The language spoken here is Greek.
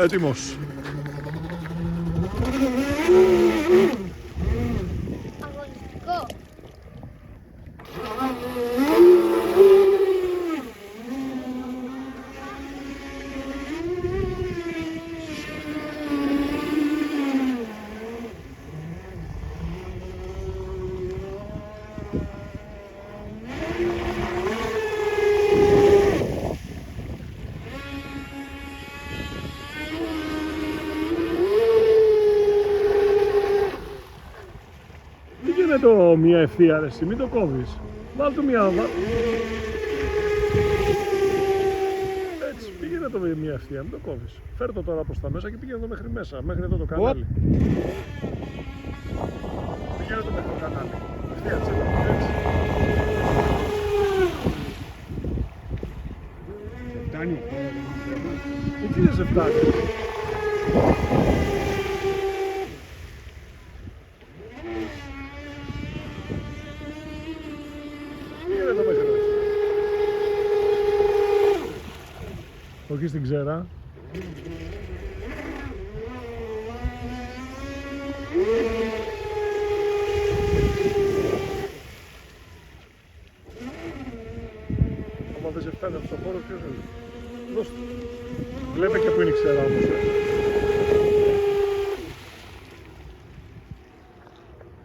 Έτοιμος. Αγωνιστικό. Τι γίνεται μία ευθεία ρε εσύ, μην το κόβεις. Βάλ' του μία... Έτσι, πήγαινε το μία ευθεία, μην το κόβεις. Φέρ' το τώρα προς τα μέσα και πήγαινε το μέχρι μέσα, μέχρι εδώ το κανάλι. Πήγαινε το μέχρι το κανάλι. Ευθεία, έτσι. Φτάνει. Τι δεν σε φτάνει. Πήγαινε το μέχρι εδώ. Όχι στην ξέρα. Άμα δεν σε φτάνει από το χώρο, ποιος είναι. Δώσ' του. Βλέπε και που είναι η ξέρα όμως.